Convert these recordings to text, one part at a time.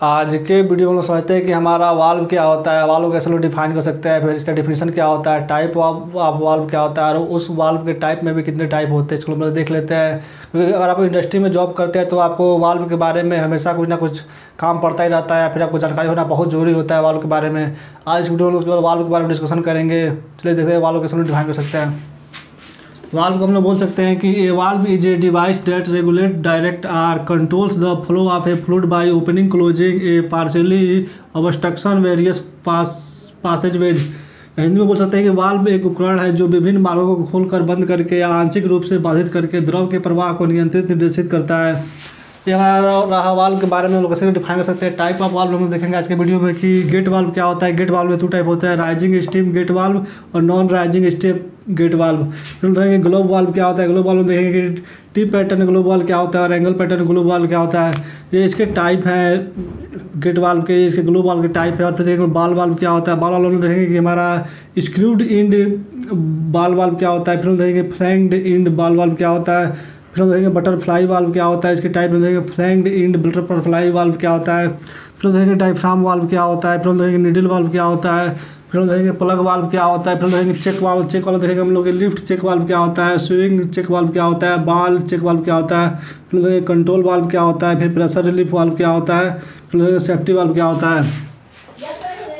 आज के वीडियो में लोग समझते हैं कि हमारा वाल्व क्या होता है, वाल्व कैसे लोग डिफाइन कर सकते हैं, फिर इसका डिफिनीशन क्या होता है, टाइप ऑफ वाल्व क्या होता है और उस वाल्व के टाइप में भी कितने टाइप होते हैं इसको लोग देख लेते हैं। क्योंकि अगर आप इंडस्ट्री में जॉब करते हैं तो आपको वाल्व के बारे में हमेशा कुछ ना कुछ काम पड़ता ही रहता है, फिर आपको जानकारी होना बहुत ज़रूरी होता है वाल्व के बारे में। आज इस वीडियो में लोग वाल्व के बारे में डिस्कशन करेंगे। चलिए देखते हैं वाल्व कैसे लोग डिफाइन कर सकते हैं। वाल्व को हम लोग बोल सकते हैं कि a valve is a device that regulate direct or controls the flow of a fluid by opening closing a partially obstruction various passageways. Hindi में बोल सकते हैं कि वाल्व एक उपकरण है जो विभिन्न मार्गों को खोलकर बंद करके या आंशिक रूप से बाधित करके द्रव के प्रवाह को नियंत्रित निर्देशित करता है। ये हमारा रहा वाल्व के बारे में हम लोग कैसे डिफाइन कर सकते हैं। टाइप ऑफ वाल्व हम देखेंगे आज के वीडियो में कि गेट वाल्व क्या होता है। गेट वाल्व में दो टाइप होता है, राइजिंग स्टीम गेट वाल्व और non rising stem gate valve. फिर देखेंगे ग्लोब वाल्व क्या होता है। ग्लोब वाल्व में देखेंगे कि टी पैटर्न ग्लोब वाल्व क्या होता है और एंगल पैटर्न ग्लोब वाल्व क्या होता है। ये इसके टाइप हैं गेट वाल्व के, इसके ग्लोब वाल्व के टाइप है। और फिर देखेंगे बाल वाल्व क्या होता है। बाल वाल्व में देखेंगे कि हमारा स्क्रूड इंड बाल वाल्व क्या होता है। फिर देखेंगे फ्लैंक्ड इंड बाल वाल्व क्या होता है। फिर हम देखेंगे बटरफ्लाई वाल्व क्या होता है, इसके टाइप में देखेंगे फ्लैंक्ड इंड बटरफ्लाई वाल्व क्या होता है। फिर हम देखेंगे डायफ्राम वाल्व क्या होता है। फिर हम देखेंगे निडल वाल्व क्या होता है। फिर हम देखेंगे प्लग वाल्व क्या होता है। फिर हम देखेंगे चेक वाल्व देखेंगे हम लोग लिफ्ट चेक वाल्व क्या होता है, स्विंग चेक वाल्व क्या होता है, बाल चेक वाल्व क्या होता है। फिर देखेंगे कंट्रोल वाल्व क्या होता है, फिर प्रेशर रिलीफ वाल्व क्या होता है, फिर देखेंगे सेफ्टी वाल्व क्या होता है।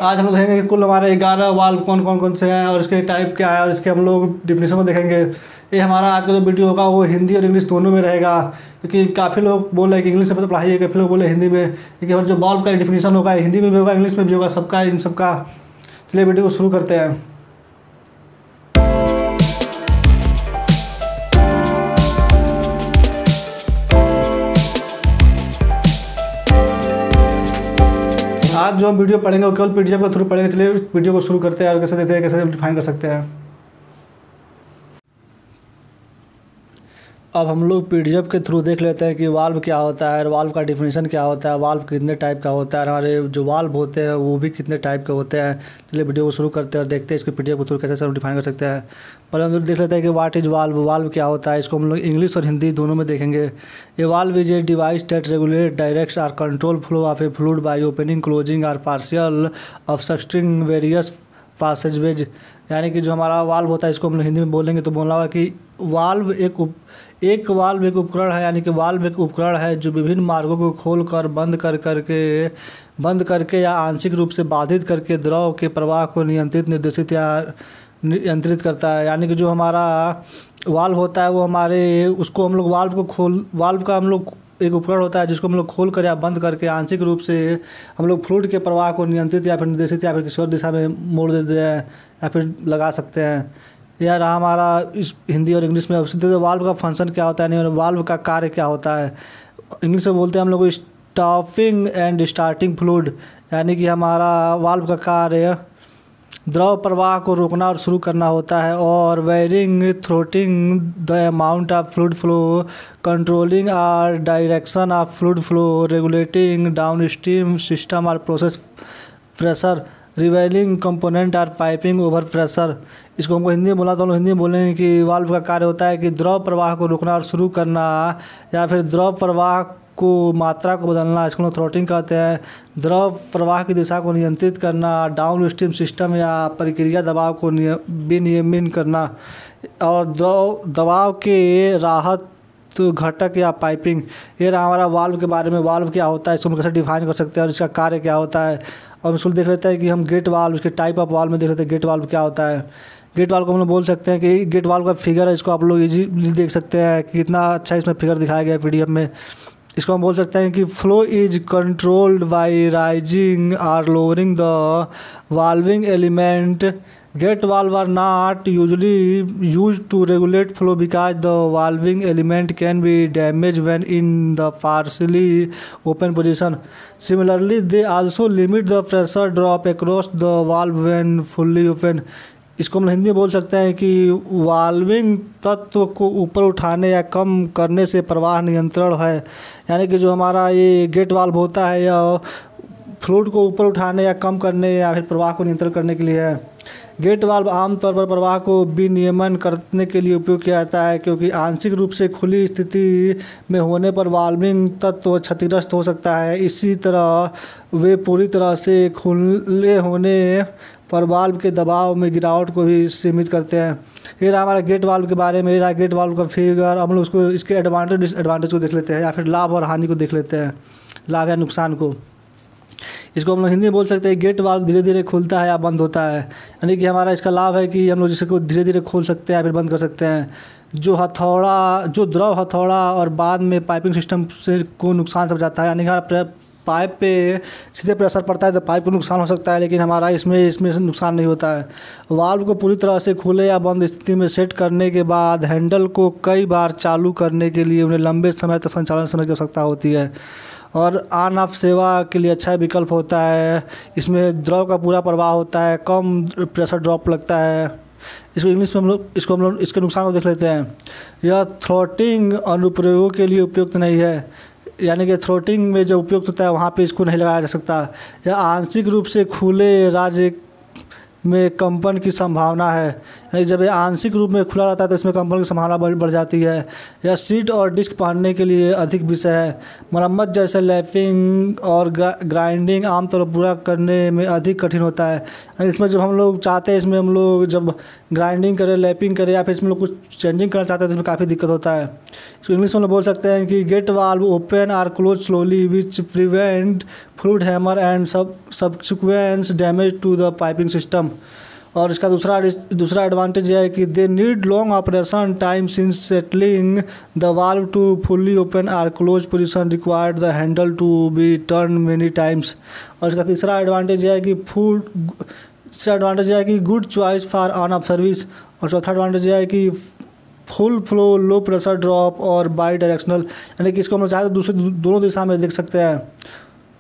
आज हम लोग देखेंगे कि कुल हमारे 11 वाल्व कौन से हैं और इसके टाइप क्या है और इसके हम लोग डिफिनीशन में देखेंगे। ये हमारा आज का जो वीडियो होगा वो हिंदी और इंग्लिश दोनों में रहेगा, क्योंकि काफ़ी लोग बोल रहे हैं कि इंग्लिश में तो पढ़ाई है, काफ़ी लोग बोले हिंदी में, क्योंकि हमारा जो वाल्व का डिफिनीशन होगा हिंदी में भी होगा इंग्लिश में भी होगा, सबका इन सबका। चलिए वीडियो को शुरू करते हैं। आज जो हम वीडियो पढ़ेंगे वो केवल पीडीएफ के थ्रू पढ़ेंगे। चलिए वीडियो को शुरू करते हैं और कैसे देखते हैं कैसे डिफाइन कर सकते हैं। अब हम लोग पीडीएफ के थ्रू देख लेते हैं कि वाल्व क्या होता है, वाल्व का डिफिनीशन क्या होता है, वाल्व कितने टाइप का होता है, हमारे जो वाल्व होते हैं वो भी कितने टाइप के होते हैं। चलिए वीडियो को शुरू करते हैं और देखते हैं इसके पीडीएफ के थ्रू कैसे सब डिफाइन कर सकते हैं। पहले हम लोग देख लेते हैं कि व्हाट इज वाल्व, वाल्व क्या होता है। इसको हम लोग इंग्लिश और हिंदी दोनों में देखेंगे। A valve is a device that regulate directs or control flow of a fluid by opening closing or partial obstructing various passageways. यानी कि जो हमारा वाल्व होता है इसको हम लोग हिंदी में बोलेंगे तो बोलना होगा कि वाल्व एक उपकरण है, यानी कि वाल्व एक उपकरण है जो विभिन्न मार्गों को खोलकर बंद करके या आंशिक रूप से बाधित करके द्रव के प्रवाह को निर्देशित या नियंत्रित करता है। यानी कि जो हमारा वाल्व होता है वो हमारे उसको हम लोग वाल्व का हम लोग एक उपकरण होता है जिसको हम लोग खोल कर या बंद करके आंशिक रूप से हम लोग फ्लूइड के प्रवाह को नियंत्रित या फिर निर्देशित या फिर किसी और दिशा में मोड़ देते हैं या फिर लगा सकते हैं। यह रहा हमारा इस हिंदी और इंग्लिश में। अब वाल्व का फंक्शन क्या होता है, नहीं वाल्व का कार्य क्या होता है। इंग्लिश में बोलते हैं हम लोग स्टॉपिंग एंड स्टार्टिंग फ्लूइड, यानी कि हमारा वाल्व का कार्य द्रव प्रवाह को रोकना और शुरू करना होता है। और varying throttling the amount of fluid flow, controlling or direction of fluid flow, regulating down stream system और process pressure, relieving component or piping over pressure. इसको हमको हिंदी में बोला तो हम हिंदी में बोलेंगे कि वाल्व का कार्य होता है कि द्रव प्रवाह को रोकना और शुरू करना या फिर द्रव प्रवाह को मात्रा को बदलना, इसको हम थ्रोटलिंग कहते हैं। द्रव प्रवाह की दिशा को नियंत्रित करना, डाउन स्ट्रीम सिस्टम या प्रक्रिया दबाव को विनियमन करना और दबाव के राहत घटक या पाइपिंग। ये रहा हमारा वाल्व के बारे में। वाल्व क्या होता है, इसको हम कैसे डिफाइन कर सकते हैं और इसका कार्य क्या होता है। और इसको देख लेते हैं कि हम गेट वाल्व, इसके टाइप ऑफ वाल्व में देख लेते हैं गेट वाल्व क्या होता है। गेट वाल्व को हम लोग बोल सकते हैं कि गेट वाल्व का फिगर है, इसको आप लोग इजीली देख सकते हैं कि कितना अच्छा इसमें फिगर दिखाया गया है पीडीएफ में। इसको हम बोल सकते हैं कि flow is controlled by raising or lowering the valving element. Gate valve are not usually used to regulate flow because the valving element can be damage when in the partially open position. Similarly they also limit the pressure drop across the valve when fully open. इसको हम हिंदी में बोल सकते हैं कि वाल्विंग तत्व को ऊपर उठाने या कम करने से प्रवाह नियंत्रण है। यानी कि जो हमारा ये गेट वाल्व होता है या फ्लूइड को ऊपर उठाने या कम करने या फिर प्रवाह को नियंत्रण करने के लिए है। गेट वाल्व आमतौर पर प्रवाह को विनियमन करने के लिए उपयोग किया जाता है, क्योंकि आंशिक रूप से खुली स्थिति में होने पर वाल्विंग तत्व क्षतिग्रस्त हो सकता है। इसी तरह वे पूरी तरह से खुले होने पर वाल्व के दबाव में गिरावट को भी सीमित करते हैं। ये रहा हमारा गेट वाल्व के बारे में, ये रहा गेट वाल्व का फिगर। हम लोग उसको इसके एडवांटेज डिसएडवांटेज को देख लेते हैं, या फिर लाभ और हानि को देख लेते हैं, लाभ या नुकसान को। इसको हम लोग हिंदी में बोल सकते हैं, गेट वाल्व धीरे धीरे खुलता है या बंद होता है। यानी कि हमारा इसका लाभ है कि हम लोग इसको धीरे धीरे खोल सकते हैं या फिर बंद कर सकते हैं। जो द्रव हथौड़ा और बाद में पाइपिंग सिस्टम से को नुकसान सब जाता है, यानी कि हमारा पाइप पे सीधे प्रेशर पड़ता है तो पाइप को नुकसान हो सकता है, लेकिन हमारा इसमें से नुकसान नहीं होता है। वाल्व को पूरी तरह से खुले या बंद स्थिति में सेट करने के बाद हैंडल को कई बार चालू करने के लिए उन्हें लंबे समय तक संचालन समय की आवश्यकता होती है, और ऑन ऑफ सेवा के लिए अच्छा विकल्प होता है। इसमें द्रव का पूरा प्रवाह होता है, कम प्रेशर ड्रॉप लगता है। इसको इंग्लिश में हम लोग इसके नुकसान को देख लेते हैं। यह थ्रोटिंग अनुप्रयोगों के लिए उपयुक्त नहीं है, यानी कि थ्रोटिंग में जो उपयुक्त होता है वहाँ पे इसको नहीं लगाया जा सकता। यह आंशिक रूप से खुले राज्य में कंपन की संभावना है, यानी जब ये आंशिक रूप में खुला रहता है तो इसमें कंपन की संभावना बढ़ जाती है। यह सीट और डिस्क पहनने के लिए अधिक विषय है। मरम्मत जैसे लैपिंग और ग्राइंडिंग आमतौर पर पूरा करने में अधिक कठिन होता है। इसमें जब हम लोग चाहते हैं, इसमें हम लोग जब ग्राइंडिंग करें, लैपिंग करें या फिर इसमें लोग कुछ चेंजिंग करना चाहते हैं तो इसमें काफ़ी दिक्कत होता है। इसको इंग्लिश में लोग बोल सकते हैं कि gate valve open or close slowly which prevent fluid hammer and subsequence damage to the piping system. और इसका दूसरा एडवांटेज यह है कि they need long operation time since settling the valve to fully open or close position required the handle to be turn many times. और इसका तीसरा advantage यह है कि good choice for on off service. और चौथा एडवांटेज यह है कि फुल फ्लो लो प्रेशर ड्रॉप और बाई डायरेक्शनल, यानी कि इसको हम चाहे तो दोनों दिशा में देख सकते हैं।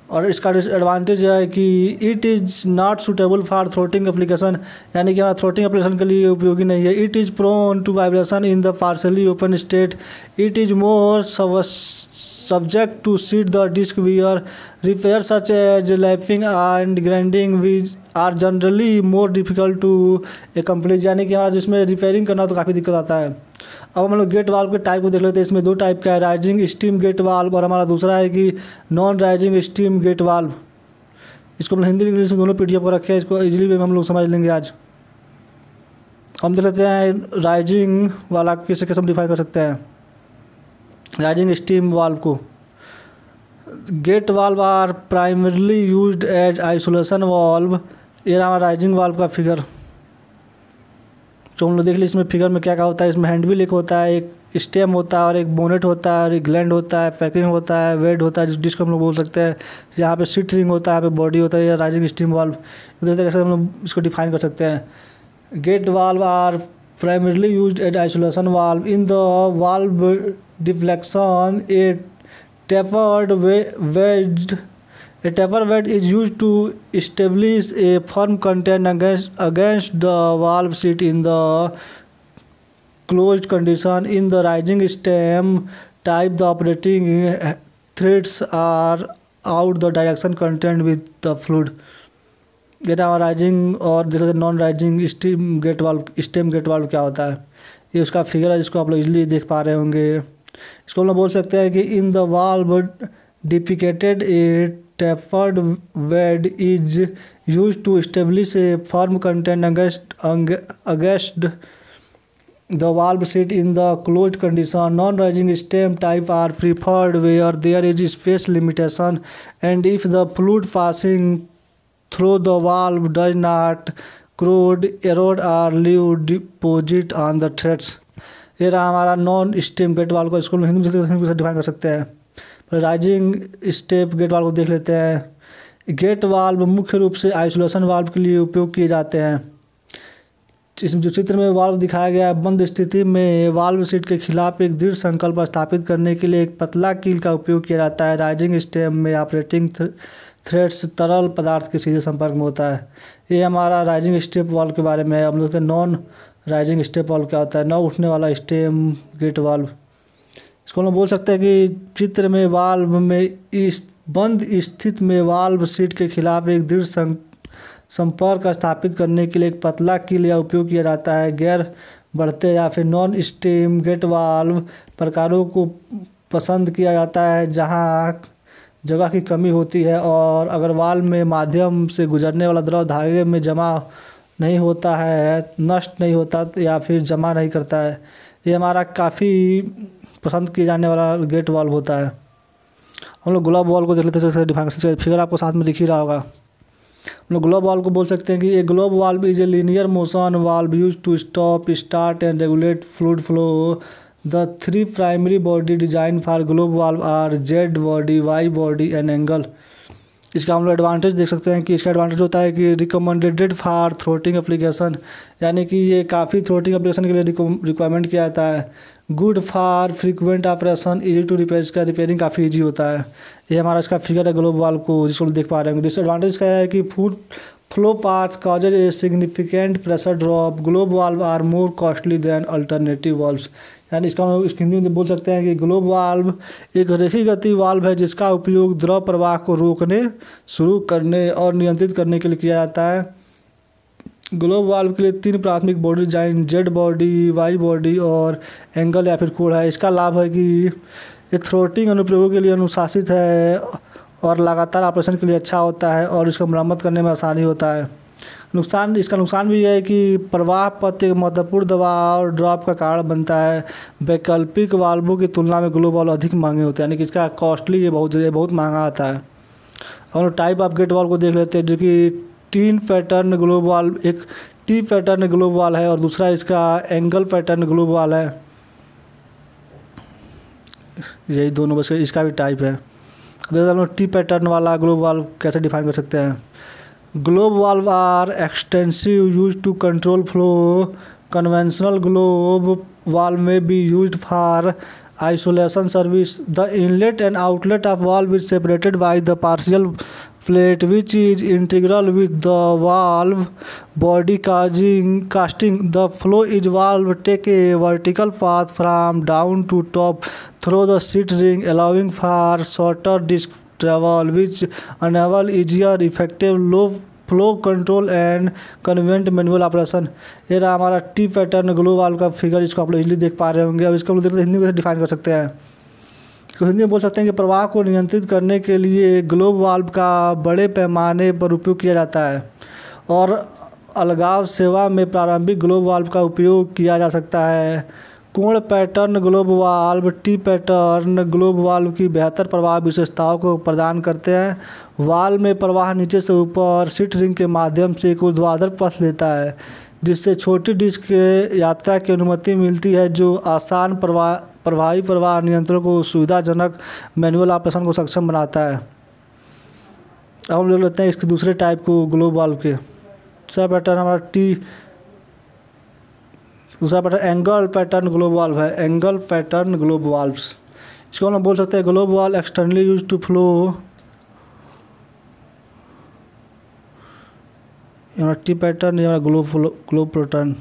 और इसका डिसएडवांटेज यह है कि it is not suitable for throttling application, यानी कि हमारा थ्रोटिंग एप्लीकेशन के लिए उपयोगी नहीं है। It is prone to vibration in the partially open state. It is more subject to seat the disc wear. Repair such as lapping and grinding we are generally more difficult to accomplish, यानी कि हमारा जिसमें repairing करना तो काफ़ी दिक्कत आता है। अब हम लोग गेट वाल्व के टाइप को देख लेते हैं। इसमें दो टाइप का है, राइजिंग स्टीम गेट वाल्व और हमारा दूसरा है कि non rising stem gate valve. इसको हम हिंदी इंग्लिश में दोनों पीडीएफ को रखे हैं, इसको इजीली में हम लोग समझ लेंगे। आज हम देख लेते हैं राइजिंग वाला कैसे हम डिफाइन कर सकते हैं। राइजिंग स्टीम वाल्व को, gate valve are primarily used as isolation valve. ये रहा राइजिंग वाल्व का फिगर, जो हम लोग देख लीजिए। इसमें फिगर में क्या क्या होता है, इसमें हैंड व्हील एक होता है, एक स्टेम होता है और एक बोनेट होता है और एक ग्लैंड होता है, पैकिंग होता है, वेड होता है जिसको हम लोग बोल सकते हैं। यहाँ पे सीट रिंग होता है, यहाँ पे बॉडी होता है। या राइजिंग स्टीम वाल्व कैसे हम लोग इसको डिफाइन कर सकते हैं। Gate valve are primarily used as isolation valve in the valve deflection. A taper weight is used to establish a firm contact against the valve seat in the closed condition. In the rising stem type, the operating threads are out the direction contained with the fluid. ये था rising और धीरे non rising stem gate valve क्या होता है, ये उसका figure है जिसको आप लोग इजीली देख पा रहे होंगे। इसको हम लोग बोल सकते हैं कि in the valve depicted a tapered wed is used to establish a firm contact against the valve seat in the closed condition. Non-rising stem type are preferred where there is space limitation and if the fluid passing through the valve does not corrode, erode or leave deposit on the threads. ये रहा हमारा non stem gate valve को, इसको हिंदी में define कर सकते हैं। Rising step gate valve को देख लेते हैं। गेट वाल्व मुख्य रूप से आइसोलेशन वाल्व के लिए उपयोग किए जाते हैं। इसमें जो चित्र में वाल्व दिखाया गया है, बंद स्थिति में वाल्व सीट के खिलाफ एक दृढ़ संकल्प स्थापित करने के लिए एक पतला कील का उपयोग किया जाता है। राइजिंग स्टेम में ऑपरेटिंग थ्रेड्स तरल पदार्थ के सीधे संपर्क में होता है। ये हमारा राइजिंग स्टेप वाल्व के बारे में है। हम लोग नॉन राइजिंग स्टेप वाल्व क्या होता है, न उठने वाला स्टेम गेट वाल्व। इसको हम बोल सकते हैं कि चित्र में वाल्व में इस बंद स्थिति में वाल्व सीट के खिलाफ एक दृढ़ संपर्क स्थापित करने के लिए एक पतला कील या उपयोग किया जाता है। गैर बढ़ते या फिर नॉन स्टेम गेट वाल्व प्रकारों को पसंद किया जाता है जहां जगह की कमी होती है और अगर वाल्व में माध्यम से गुजरने वाला द्रव धागे में जमा नहीं होता है, नष्ट नहीं होता या फिर जमा नहीं करता है। ये हमारा काफ़ी पसंद किए जाने वाला गेट वाल्व होता है। हम लोग ग्लोब वाल्व को देख लेते हैं, डिफाइन कर सकते हैं। फिगर आपको साथ में दिख ही रहा होगा। हम लोग ग्लोब वाल्व को बोल सकते हैं कि a globe valve is a linear motion valve use to stop, start and regulate fluid flow. The three primary body design for globe valve are Z body, Y body and angle. इसका हम लोग advantage देख सकते हैं कि इसका advantage होता है कि रिकमेंडेड फॉर थ्रोटिंग एप्लीकेशन, यानी कि ये काफ़ी थ्रोटिंग एप्लीकेशन के लिए रिक्वायरमेंट किया जाता है। Good for frequent operation, easy to repair, इसका रिपेयरिंग काफ़ी इजी होता है। ये हमारा इसका फिगर है ग्लोब वाल्व को, जिसको देख पा रहे हैं। डिसएडवांटेज क्या है कि food flow path causes a significant pressure drop. Globe valve are more costly than alternative valves, यानी इसका हम इसकी हिंदी में बोल सकते हैं कि ग्लोब वाल्व एक रेखीय गति वाल्व है जिसका उपयोग द्रव प्रवाह को रोकने, शुरू करने और नियंत्रित करने के लिए किया जाता है। ग्लोब वाल्व के लिए 3 प्राथमिक body design, Z body, Y body और एंगल या फिर कोण है। इसका लाभ है कि ये थ्रोटिंग अनुप्रयोगों के लिए अनुशासित है और लगातार ऑपरेशन के लिए अच्छा होता है और इसका मरम्मत करने में आसानी होता है। इसका नुकसान भी है कि प्रवाह पथ एक महत्वपूर्ण दबाव और ड्रॉप का कारण बनता है। वैकल्पिक वाल्वों की तुलना में ग्लोब वाल्व अधिक महंगे होते हैं, यानी कि इसका कॉस्टली ये बहुत महंगा आता है। हम लोग टाइप ऑफ गेट वाल्व को देख लेते हैं, जो कि टीन पैटर्न ग्लोब वाल्व, एक टी पैटर्न ग्लोब वाल्व है और दूसरा इसका एंगल पैटर्न ग्लोब वाल्व है। यही दोनों बस, इसका भी टाइप है। अब हम लोग टी पैटर्न वाला ग्लोब वाल्व कैसे डिफाइन कर सकते हैं। Globe valve are extensive use to control flow. Conventional globe valve may be used for isolation service. The inlet and outlet of valve is separated by the partial plate which is integral with the valve body casting. The flow is valve take a vertical path from down to top through the seat ring, allowing for shorter disc travel which enable easier effective low flow control and convent manual operation. ये रहा हमारा T pattern globe valve का figure, इसको आप लोग easily देख पा रहे होंगे। अब इसको हम लोग हिंदी में डिफाइन कर सकते हैं। तो हिंदी में बोल सकते हैं कि प्रवाह को नियंत्रित करने के लिए ग्लोब वाल्व का बड़े पैमाने पर उपयोग किया जाता है और अलगाव सेवा में प्रारंभिक ग्लोब वाल्व का उपयोग किया जा सकता है। कोण pattern globe valve T pattern globe valve की बेहतर प्रवाह विशेषताओं को प्रदान करते हैं। वाल्व में प्रवाह नीचे से ऊपर सीट रिंग के माध्यम से एक ऊर्ध्वाधर पथ लेता है, जिससे छोटी डिस्क के यात्रा की अनुमति मिलती है, जो आसान प्रवाही प्रवाह नियंत्रण को सुविधाजनक मैनुअल ऑपरेशन को सक्षम बनाता है। अब हम लोग लेते हैं इसके दूसरे टाइप को ग्लोब वाल्व के। दूसरा पैटर्न हमारा दूसरा pattern angle pattern globe valve है। एंगल पैटर्न ग्लोब वाल्व्स, इसको हम बोल सकते हैं globe valve externally use to flow. T pattern, ये हमारा ग्लोब पैटर्न।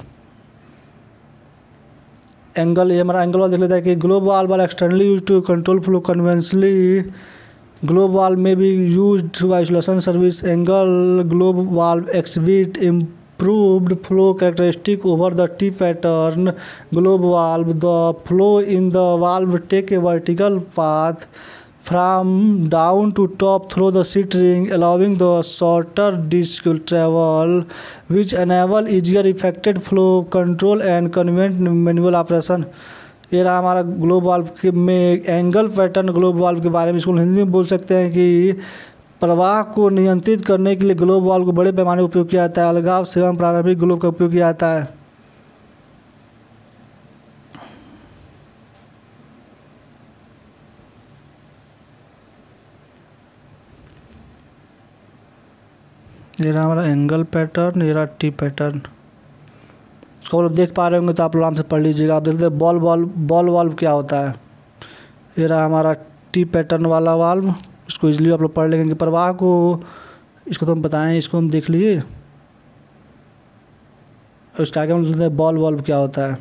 एंगल, ये हमारा एंगल वाल्व देख लेता है कि globe valve externally use to control flow. Conventionally globe valve में भी use to isolation service. Angle globe valve exhibit improved flow characteristic over the T pattern globe valve. The flow in the valve take a vertical path from down to top through the seat ring, allowing the shorter disc travel, which enable easier effective flow control and convenient manual operation. ये रहा हमारा globe valve में angle pattern globe valve के बारे में। इसको हिंदी में बोल सकते हैं कि प्रवाह को नियंत्रित करने के लिए ग्लोब वाल्व को बड़े पैमाने पर उपयोग किया जाता है। अलगाव सेवा में प्रारंभिक ग्लोब का उपयोग किया जाता है। ये रहा हमारा एंगल पैटर्न, ये रहा टी पैटर्न। इसको आप देख पा रहे होंगे तो आप आराम से पढ़ लीजिएगा। आप देखते हैं बॉल वाल्व क्या होता है। ये रहा हमारा टी पैटर्न वाला वाल्व, इसको इजीली आप लोग पढ़ लेंगे कि प्रवाह को, इसको तो हम बताएं, इसको हम देख लिए। उसके आगे हम देखते हैं बॉल वाल्व क्या होता है।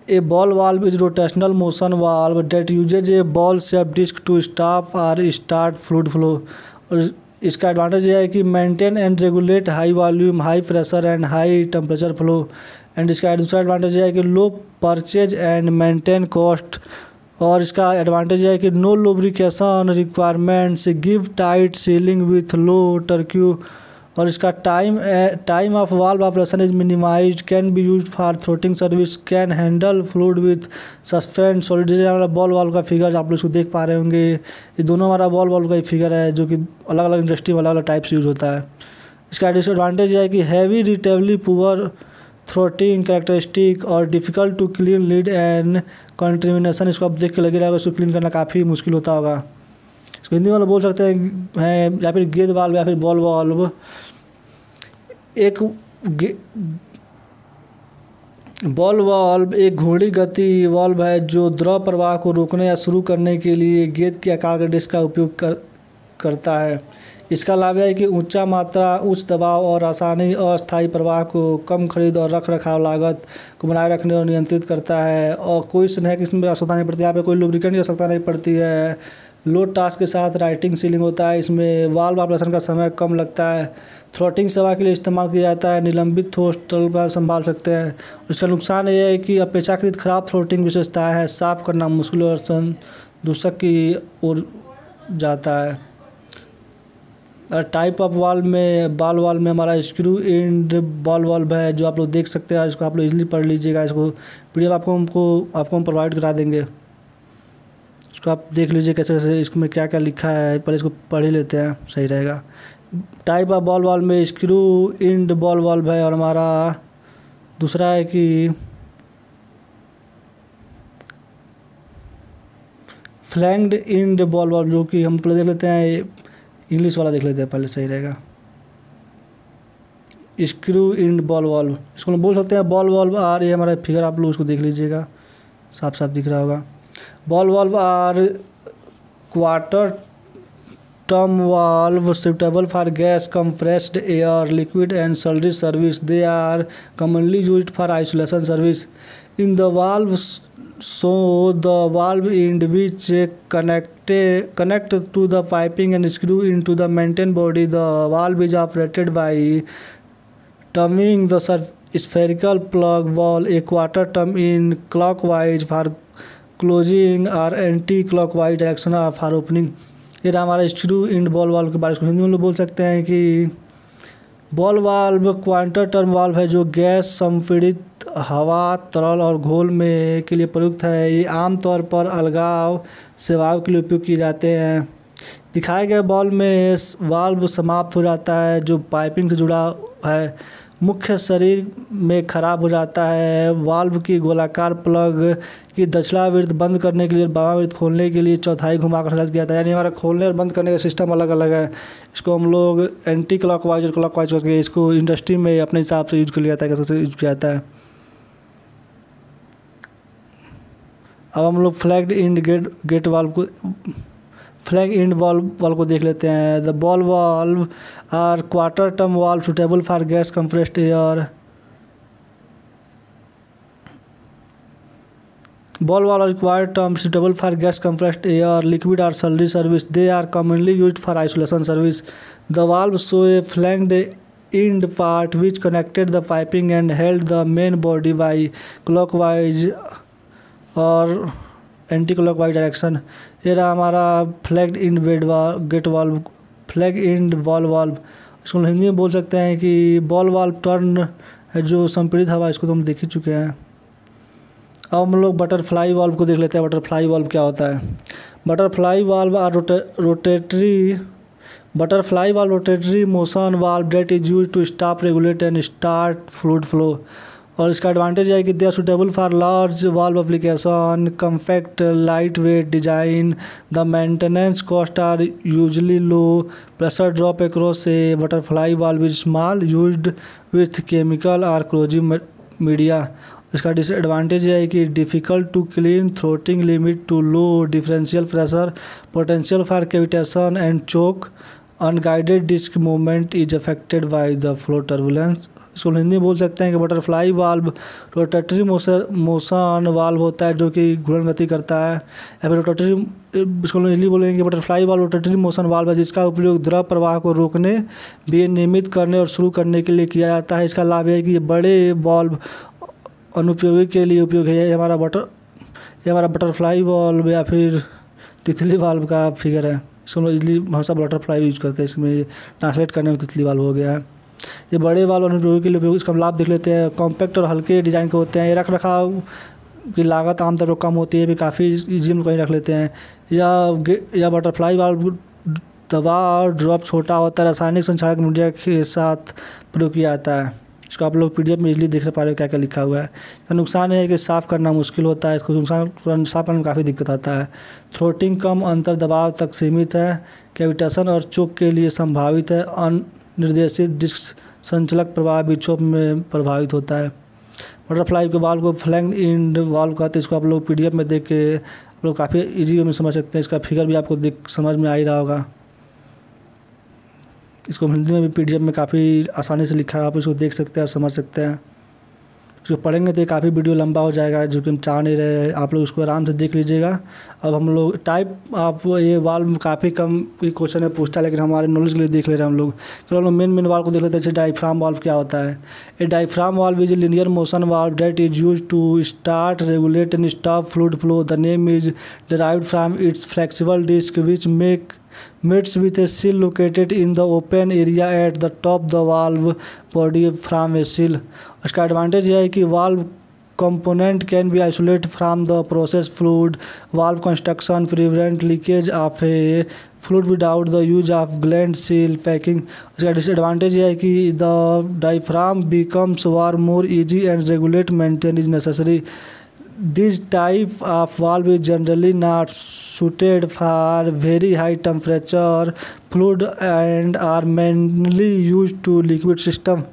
A ball valve is rotational motion valve that uses a ball shape disc to stop और स्टार्ट फ्लूइड फ्लो। और इसका एडवांटेज ये है कि maintain and regulate high volume, high pressure and high temperature flow. And इसका दूसरा advantage ये है कि low purchase and maintain cost. और इसका एडवांटेज ये है कि no lubrication requirements, give tight sealing with low torque. और इसका time of valve operation is minimised, can be used for throttling service, can handle fluid with suspend solidity. हमारा ball valve का figure आप लोग इसको देख पा रहे होंगे, ये दोनों हमारा बॉल वाल्व का ही फिगर है जो कि अलग अलग इंडस्ट्री में अलग अलग टाइप से यूज होता है। इसका डिसएडवांटेज है कि heavy relatively poor throttling characteristic और difficult to clean lead and contamination. इसको आप देख के लगे रहेगा इसको क्लीन करना काफ़ी मुश्किल होता होगा। इसको हिंदी में बोल सकते हैं या फिर गेंद वाल्व या फिर बॉल वाल्व। एक बॉल वाल्व एक घोड़ी गति वाल्व है जो द्रव प्रवाह को रोकने या शुरू करने के लिए गेंद के आकार के डिस्क का उपयोग करता है। इसका लाभ है कि उच्च दबाव और आसानी अस्थायी प्रवाह को कम खरीद और रख रखाव लागत को बनाए रखने और नियंत्रित करता है। और कोई स्नेह किस्म की आवश्यकता नहीं पड़ती, यहाँ पे कोई लुब्रिकेंट की आवश्यकता नहीं पड़ती है। लो टास्क के साथ राइटिंग सीलिंग होता है, इसमें वाल्व ऑपरेशन का समय कम लगता है। थ्रोटिंग सेवा के लिए इस्तेमाल किया जाता है, निलंबित होस्ट तरल पर संभाल सकते हैं। इसका नुकसान ये है कि अपेक्षाकृत खराब थ्रोटिंग विशेषताएं हैं, साफ करना मुश्किल और दूषक की ओर जाता है। टाइप ऑफ वाल्व में बॉल वाल्व में हमारा स्क्रू एंड बॉल वाल्व है जो आप लोग देख सकते हैं। इसको आप लोग इजीली पढ़ लीजिएगा, इसको पीडीएफ आपको हम प्रोवाइड करा देंगे। इसको आप देख लीजिए कैसे कैसे इसमें क्या क्या लिखा है, पहले इसको पढ़ ही लेते हैं, सही रहेगा। टाइप ऑफ बॉल वाल्व में स्क्रू एंड बॉल वाल्व है और हमारा दूसरा है कि फ्लैंक्ड एंड बॉल वाल्व, जो कि हम पहले देख लेते हैं, इंग्लिश वाला देख लेते हैं पहले, सही रहेगा। स्क्रू एंड बॉल वाल्व इसको हम बोल सकते हैं बॉल वाल्व। और ये हमारा फिगर आप लोग उसको देख लीजिएगा, साफ साफ दिख रहा होगा। Ball valve are quarter turn valve suitable for gas, compressed air, liquid and solid service. They are commonly used for isolation service. In the valve, so the valve end which connect to the piping and screw into the maintained body. The valve is operated by turning the spherical plug valve a quarter turn in clockwise for closing or anti-clockwise direction for opening. ये रहा हमारा screw and ball valve के बारे में। हिंदी में लोग बोल सकते हैं कि बॉल वाल्व क्वांटर टर्म वाल्व है जो गैस संपीड़ित हवा, तरल और घोल में के लिए प्रयुक्त है। ये आमतौर पर अलगाव सेवाओं के लिए उपयोग किए जाते हैं। दिखाए गए बॉल में वाल्व समाप्त हो जाता है जो पाइपिंग से जुड़ा है, मुख्य शरीर में खराब हो जाता है। वाल्व की गोलाकार प्लग की दक्षिणावृत्त बंद करने के लिए, बामावृत्त खोलने के लिए चौथाई घुमाकर संचालित किया जाता है। यानी हमारा खोलने और बंद करने का सिस्टम अलग अलग है। इसको हम लोग एंटी क्लॉकवाइज और क्लॉकवाइज करके इसको इंडस्ट्री में अपने हिसाब से यूज कर लिया जाता है, कैसे यूज किया जाता है। अब हम लोग फ्लैग्ड एंड गेट वाल्व को फ्लैग एंड वाल्व को देख लेते हैं। The ball valve are quarter turn valve suitable for gas compressed air. Ball valve are quarter turn suitable for gas compressed air, liquid और solid service. They are commonly used for isolation service. The valve show a flanged end part which connected the piping and held the main body by clockwise और anti clockwise direction. ये रहा हमारा flagged in gate valve, flag in ball valve. इसको हिंदी में बोल सकते हैं कि बॉल वाल्व टर्न है जो संपीड़ित हवा, इसको तो हम देख ही चुके हैं। अब हम लोग बटरफ्लाई वाल्व को देख लेते हैं। बटरफ्लाई वाल्व क्या होता है? Butterfly valve are rotatory motion valve that is used to stop, regulate and start fluid flow. और इसका एडवांटेज है कि they are suitable for large valve application, compact light weight design. The maintenance cost are usually low. Pressure drop across a butterfly valve is small, used with chemical or closing media. इसका disadvantage है कि difficult to clean, throttling limit to low, differential pressure, potential for cavitation and choke, unguided disc movement is affected by the flow turbulence. इसको हिंदी में बोल सकते हैं कि butterfly valve rotatory motion valve होता है जो कि घूर्णन गति करता है, या फिर रोटेटरी, इसको हिंदी बोलेंगे कि butterfly valve rotatory motion valve है जिसका उपयोग द्रव प्रवाह को रोकने, विनियमित करने और शुरू करने के लिए किया जाता है। इसका लाभ यह है कि ये बड़े वाल्व अनुपयोगी के लिए उपयोग है। ये हमारा बटरफ्लाई वाल्व या फिर तितली वाल्व का फिगर है। इसको हम लोग इजली हमेशा बटरफ्लाई यूज करते हैं, इसमें ट्रांसलेट करने में तितली वाल्व हो गया है। ये बड़े वाल्व अनुप्रयोगी के लिए उपयोग, इसका लाभ देख लेते हैं। कॉम्पैक्ट और हल्के डिज़ाइन के होते हैं, ये रख रखाव की लागत आमतौर पर कम होती है, भी काफ़ी ईजी में कहीं रख लेते हैं। या बटरफ्लाई वाल्व दबाव ड्रॉप छोटा होता है, रासायनिक संक्षारक मीडिया के साथ प्रयोग किया जाता है। इसको आप लोग पीडीएफ में इजली देख पा रहे हो क्या क्या लिखा हुआ है। इसका नुकसान है कि साफ़ करना मुश्किल होता है, इसको नुकसान साफ़ करने में काफ़ी दिक्कत आता है। थ्रोटिंग कम अंतर दबाव तक सीमित है, कैविटेशन और चोक के लिए संभावित है। अनिर्देशित डिस्क संचलक प्रवाह विक्षोभ में प्रभावित होता है। बटरफ्लाई के वाल्व को फ्लैंग इंड वाल्व कहते हैं। इसको आप लोग पीडीएफ में देख के आप लोग काफ़ी ईजी वे में समझ सकते हैं। इसका फिगर भी आपको समझ में आ ही रहा होगा। इसको हिंदी में भी पीडीएफ में काफ़ी आसानी से लिखा है, आप इसको देख सकते हैं और समझ सकते हैं। इसको पढ़ेंगे तो काफ़ी वीडियो लंबा हो जाएगा, जो कि हम चाह नहीं रहे। आप लोग इसको आराम से देख लीजिएगा। अब हम लोग आप ये वाल्व काफ़ी कम क्वेश्चन में पूछता है, लेकिन हमारे नॉलेज के लिए देख ले रहे हैं हम लोग। चलो हम लोग मेन वाल्व को देख लेते हैं। जैसे डायफ्राम वाल्व क्या होता है। A diaphragm valve is a linear motion valve that is used to start, regulate and stop fluid flow. The name is derived from its flexible disc which meets with a seal located in the open area at the top the valve body from a seal। इसका advantage यह है कि valve component can be isolated from the process fluid। valve construction prevent leakage of a fluid without the use of gland seal packing। इसका disadvantage यह है कि the diaphragm becomes warm more easy and regulate maintenance is necessary। This type of valve is generally not suited for very high temperature fluid and are mainly used to liquid system।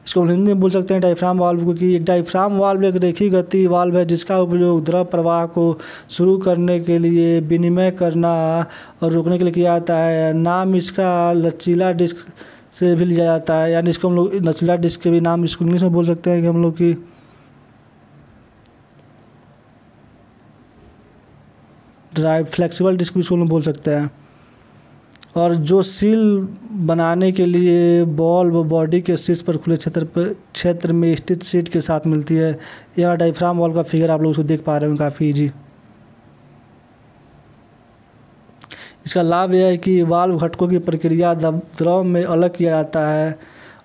इसको हिंदी में बोल सकते हैं diaphragm valve को कि एक diaphragm valve एक रेखीय गति वाल्व है जिसका उपयोग द्रव प्रवाह को शुरू करने के लिए, विनिमय करना और रोकने के लिए किया जाता है। नाम इसका लचीला डिस्क से भी लिया जाता है, यानी इसको हम लोग लचीला डिस्क के भी नाम इसको इंग्लिश में बोल सकते हैं कि हम लोग की ड्राइव फ्लेक्सिबल डिस्क भी इसको बोल सकते हैं। और जो सील बनाने के लिए बॉल्व बॉडी के शीर्ष पर खुले क्षेत्र में स्थित सीट के साथ मिलती है। यहाँ डायफ्राम वाल्व का फिगर आप लोग उसको देख पा रहे हैं काफ़ी ईजी। इसका लाभ यह है कि वाल्व घटकों की प्रक्रिया द्रव में अलग किया जाता है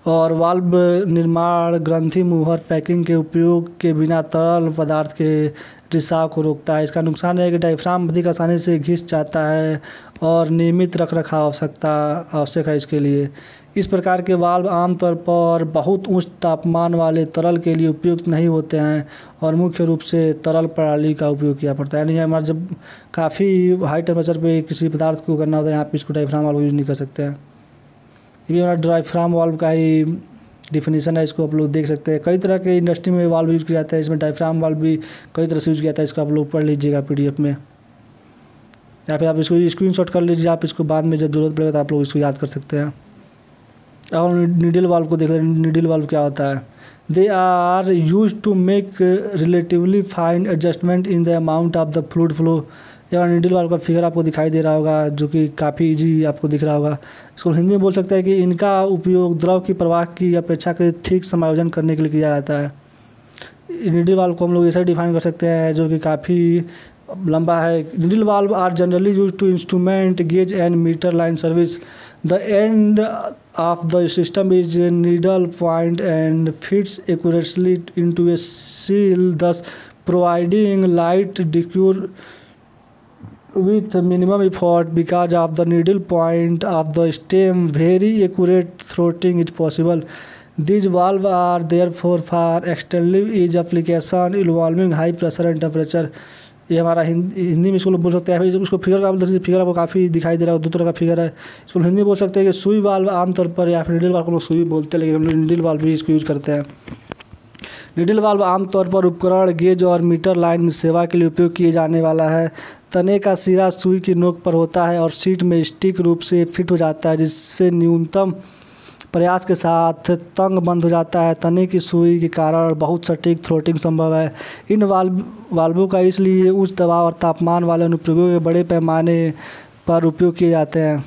और वाल्व निर्माण, ग्रंथि, मुहर, पैकिंग के उपयोग के बिना तरल पदार्थ के रिसाव को रोकता है। इसका नुकसान है कि डायफ्राम अधिक आसानी से घिस जाता है और नियमित रखरखाव आवश्यक है इसके लिए। इस प्रकार के वाल्व आमतौर पर बहुत उच्च तापमान वाले तरल के लिए उपयुक्त नहीं होते हैं और मुख्य रूप से तरल प्रणाली का उपयोग किया पड़ता है। यानी हमारे जब काफ़ी हाई टेम्परेचर पे किसी पदार्थ को करना होता है, यहाँ पे इसको डायफ्राम वाल्व यूज़ नहीं कर सकते हैं। ये भी हमारा डायफ्राम वाल्व का ही डिफिनीशन है, इसको आप लोग देख सकते हैं। कई तरह के इंडस्ट्री में वाल्व यूज़ किया जाता है, इसमें डायफ्राम वाल्व भी कई तरह से यूज़ किया जाता है। इसको आप लोग पढ़ लीजिएगा पीडीएफ में, या फिर आप इसको स्क्रीनशॉट कर लीजिए। आप इसको बाद में जब जरूरत पड़ेगा तो आप लोग इसको याद कर सकते हैं। और नीडल वाल्व को देख लें। नीडल वाल्व क्या होता है। They are use to make relatively fine adjustment in the amount of the fluid flow. या नीडल वाल्व का फिगर आपको दिखाई दे रहा होगा, जो कि काफ़ी इजी आपको दिख रहा होगा। इसको हिंदी में बोल सकते हैं कि इनका उपयोग द्रव की प्रवाह की अपेक्षा के ठीक समायोजन करने के लिए किया जाता है। नीडल वाल्व को हम लोग ऐसा डिफाइन कर सकते हैं, जो कि काफ़ी लंबा है। Needle valve are generally use to instrument, gauge and meter line service. The end of the system is needle point and fits accurately into a seal, thus providing light decor with minimum effort। because of the needle point of the stem, very accurate throttling is possible। These valves are therefore for extensive ease application involving high pressure and temperature। ये हमारा हिंदी में इसको बोल सकते हैं। इसको figure का figure आपको काफ़ी दिखाई दे रहा है, दो तरह का फिगर है। इसको हिंदी में बोल सकते हैं कि सुई वाल्व आमतौर पर, या फिर नीडल वाल्व को लोग सुई बोलते हैं, लेकिन हम लोग नीडल वाल्व भी इसको यूज़ करते हैं। नीडल वाल्व आमतौर पर उपकरण, गेज और मीटर लाइन सेवा के लिए उपयोग किए जाने वाला है। तने का सिरा सुई की नोक पर होता है और सीट में स्टिक रूप से फिट हो जाता है, जिससे न्यूनतम प्रयास के साथ तंग बंद हो जाता है। तने की सुई के कारण बहुत सटीक थ्रोटिंग संभव है। इन वाल्वों का इसलिए उच्च दबाव और तापमान वाले अनुप्रयोगों के बड़े पैमाने पर उपयोग किए जाते हैं।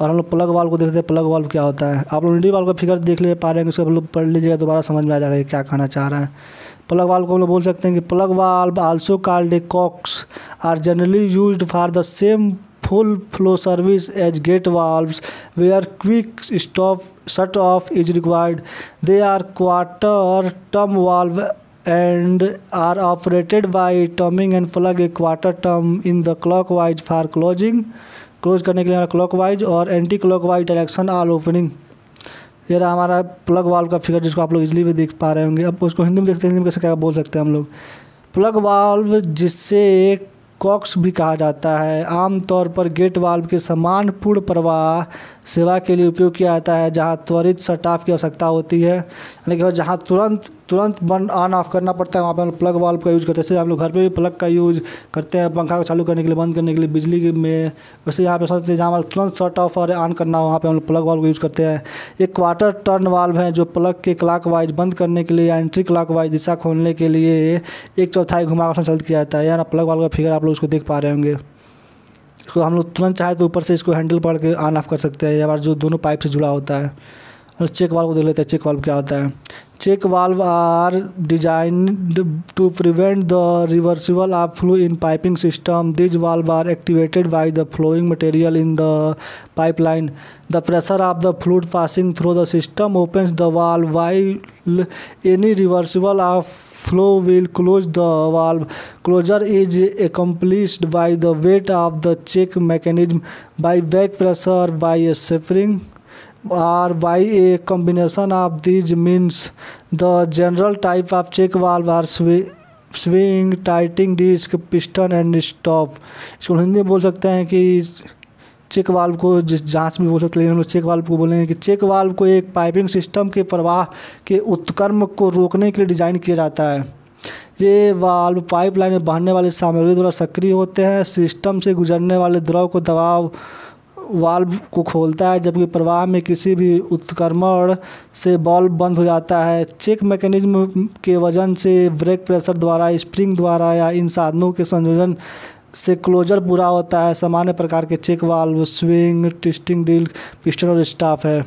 और हम लोग प्लग वाल्व को देखते हैं, प्लग वाल्व क्या होता है। आप लोग यूनिटी वाल्व का फिगर देख ले पा रहे हैं, उसको आप लोग पढ़ लीजिएगा, दोबारा समझ में आ जाएगा क्या कहना चाह रहा है। प्लग वाल्व को हम लोग बोल सकते हैं कि plug valve also called a cocks are generally used for the same full flow service as gate valves where quick stop shut off is required. They are quarter term valve and are operated by turning and plug a quarter term in the clockwise for close करने के लिए clockwise और anti clockwise direction all opening. ये रहा हमारा plug valve का figure जिसको आप लोग इजीली भी देख पा रहे होंगे। अब उसको हिंदी में देखते हैं, हिंदी में कैसे क्या बोल सकते हैं हम लोग। प्लग वाल्व जिससे कॉक्स भी कहा जाता है, आमतौर पर गेट वाल्व के समान पूर्ण प्रवाह सेवा के लिए उपयोग किया जाता है, जहां त्वरित शट ऑफ की आवश्यकता होती है, यानी कि जहां तुरंत बंद ऑन ऑफ करना पड़ता है, वहाँ पर हम प्लग वाल्व का यूज़ करते हैं। जैसे हम लोग घर पे भी प्लग का यूज़ करते हैं पंखा को चालू करने के लिए, बंद करने के लिए बिजली में, वैसे यहाँ पे सोचते हैं जहाँ हमारा तुरंत शट ऑफ और ऑन करना हो, वहाँ पे हम लोग प्लग वाल्व का यूज़ करते हैं। एक क्वार्टर टर्न वाल्व है जो प्लग के क्लॉकवाइज बंद करने के लिए या एंट्री क्लॉकवाइज दिशा खोलने के लिए 1/4 घुमाकर संचालित किया जाता है। यहाँ प्लग वाल्व का फिगर आप लोग उसको देख पा रहे होंगे। इसको हम लोग तुरंत चाहे तो ऊपर से इसको हैंडल पकड़ के ऑन ऑफ कर सकते हैं, या जो दोनों पाइप से जुड़ा होता है। और चेक वाल्व को देख लेते हैं, चेक वाल्व क्या होता है। Check valve are designed to prevent the reversible of fluid in piping system. These valves are activated by the flowing material in the pipeline. The pressure of the fluid passing through the system opens the valve, while any reversible of flow will close the valve. Closure is accomplished by the weight of the check mechanism, by back pressure, by a spring, or by a combination of these means. The general type of check valve are swing, tightening disc, piston and stop. इसको हिंदी में बोल सकते हैं कि check valve को जिस जांच भी बोल सकते हैं, हम लोग चेक वाल्व को बोलेंगे कि चेक वाल्व को एक पाइपिंग सिस्टम के प्रवाह के उत्क्रम को रोकने के लिए डिज़ाइन किया जाता है। ये वाल्व पाइपलाइन में बहने वाली सामग्री द्वारा सक्रिय होते हैं। सिस्टम से गुजरने वाले द्रव को दबाव वाल्व को खोलता है, जबकि प्रवाह में किसी भी उत्क्रमण से वाल्व बंद हो जाता है। चेक मैकेनिज्म के वजन से, ब्रेक प्रेशर द्वारा, स्प्रिंग द्वारा या इन साधनों के संयोजन से क्लोजर पूरा होता है। सामान्य प्रकार के check valve swing, twisting deal, piston और स्टाफ है।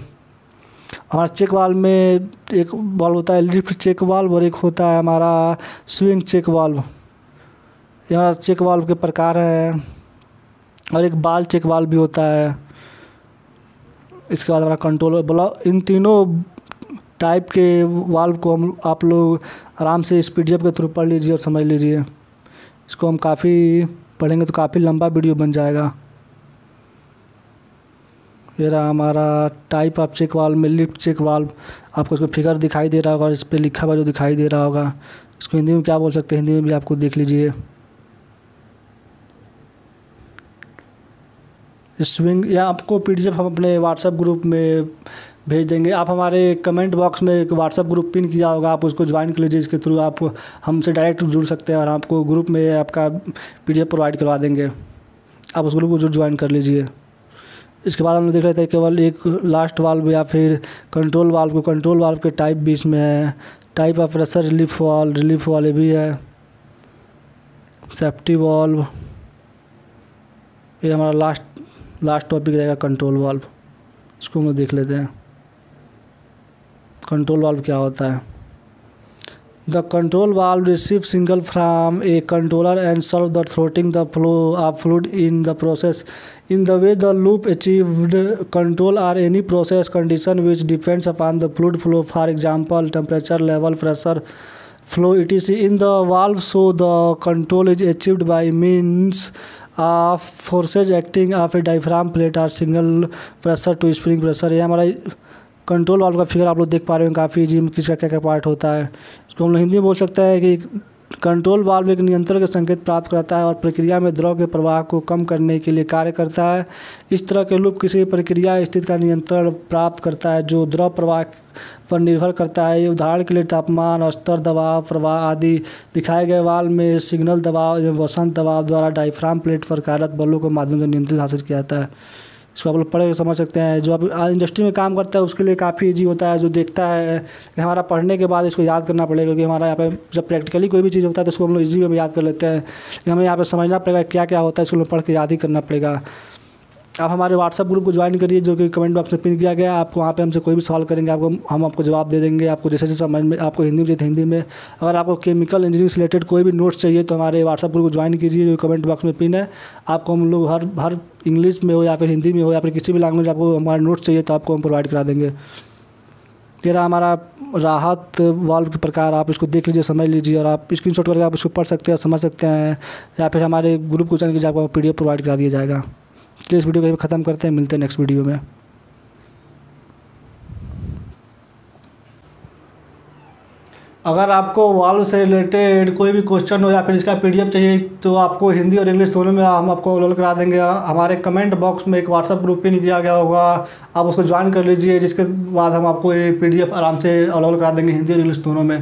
हमारा चेक वाल्व में एक वाल्व होता है लिफ्ट चेक वाल्व और एक होता है हमारा स्विंग चेक वाल्व। यहाँ चेक वाल्व के प्रकार हैं और एक बाल चेक वाल्व भी होता है। इसके बाद हमारा कंट्रोल ब्लॉक। इन तीनों टाइप के वाल्व को हम आप लोग आराम से इस PDF के थ्रू पढ़ लीजिए और समझ लीजिए। इसको हम काफ़ी पढ़ेंगे तो काफ़ी लंबा वीडियो बन जाएगा। ये रहा हमारा टाइप ऑफ चेक वाल्व में लिफ्ट चेक वाल्व। आपको इसको फिगर दिखाई दे रहा होगा और इस पर लिखा हुआ जो दिखाई दे रहा होगा, इसको हिंदी में क्या बोल सकते हैं, हिंदी में भी आपको देख लीजिए। स्विंग, या आपको PDF हम अपने व्हाट्सएप ग्रुप में भेज देंगे। आप हमारे कमेंट बॉक्स में एक व्हाट्सएप ग्रुप पिन किया होगा, आप उसको ज्वाइन कर लीजिए। इसके थ्रू आप हमसे डायरेक्ट जुड़ सकते हैं और आपको ग्रुप में आपका PDF प्रोवाइड करवा देंगे। आप उस ग्रुप को ज्वाइन कर लीजिए। इसके बाद हम लोग देख लेते हैं केवल एक लास्ट वाल्व या फिर कंट्रोल वाल्व को। कंट्रोल वाल्व के टाइप भी इसमें है। Type of pressure relief valve भी है। सेफ्टी वाल्व, ये हमारा लास्ट टॉपिक रहेगा कंट्रोल वाल्व। इसको हम देख लेते हैं कंट्रोल वाल्व क्या होता है। The control valve receive signal from a controller and serve the throttling the flow of fluid in the process in the way the loop achieved control or any process condition which depends upon the fluid flow, for example temperature level, pressure flow etc. in the valve, so the control is achieved by means of forces acting of a diaphragm plate or signal pressure to spring pressure। ये हमारा control valve का figure आप लोग देख पा रहे हो, काफ़ी इजी, किसका क्या क्या पार्ट होता है। इसको हम लोग हिंदी में बोल सकते हैं कि कंट्रोल वाल्व एक नियंत्रण के संकेत प्राप्त करता है और प्रक्रिया में द्रव के प्रवाह को कम करने के लिए कार्य करता है। इस तरह के लूप किसी प्रक्रिया स्थिति का नियंत्रण प्राप्त करता है जो द्रव प्रवाह पर निर्भर करता है। उदाहरण के लिए तापमान, स्तर, दबाव, प्रवाह आदि। दिखाए गए वाल्व में सिग्नल दबाव एवं वसंत दबाव द्वारा डायफ्राम प्लेट पर कार्यरत बलों के माध्यम से नियंत्रण हासिल किया जाता है। इसको आप लोग पढ़ के समझ सकते हैं। जो आप इंडस्ट्री में काम करता है उसके लिए काफ़ी ईजी होता है, जो देखता है। लेकिन हमारा पढ़ने के बाद इसको याद करना पड़ेगा, क्योंकि हमारा यहाँ पे जब प्रैक्टिकली कोई भी चीज़ होता है तो उसको हम लोग ईजी में याद कर लेते हैं, लेकिन हमें यहाँ पे समझना पड़ेगा क्या क्या होता है, इसको पढ़ के याद ही करना पड़ेगा। आप हमारे व्हाट्सएप ग्रुप को ज्वाइन करिए, जो कि कमेंट बॉक्स में पिन किया गया है। आपको वहाँ पे हमसे कोई भी सवाल करेंगे, हम आपको जवाब दे देंगे। आपको जैसे जैसे समझ में, आपको हिंदी में चाहिए हिंदी में, अगर आपको केमिकल इंजीनियरिंग से रिलेटेड कोई भी नोट्स चाहिए तो हमारे व्हाट्सएप ग्रुप को ज्वाइन कीजिए, जो कमेंट बॉक्स में पिन है। आपको हम लोग हर इंग्लिश में हो या फिर हिंदी में हो या फिर किसी भी लैंग्वेज आपको हमारे नोट्स चाहिए तो आपको हम प्रोवाइड करा देंगे। ये रहा हमारा राहत वाल्व के प्रकार, आप इसको देख लीजिए, समझ लीजिए, और आप स्क्रीनशॉट करके आप इसको पढ़ सकते हैं, समझ सकते हैं, या फिर हमारे ग्रुप को ज्वाइन कीजिए, आपको PDF प्रोवाइड करा दिया जाएगा। तो इस वीडियो को यहीं ख़त्म करते हैं, मिलते हैं नेक्स्ट वीडियो में। अगर आपको वाल्व से रिलेटेड कोई भी क्वेश्चन हो या फिर इसका PDF चाहिए तो आपको हिंदी और इंग्लिश दोनों में हम आपको अवेलेबल करा देंगे। हमारे कमेंट बॉक्स में एक व्हाट्सएप ग्रुप पिन किया गया होगा, आप उसको ज्वाइन कर लीजिए, जिसके बाद हम आपको ये PDF आराम से अवेलेबल करा देंगे हिंदी और इंग्लिश दोनों में।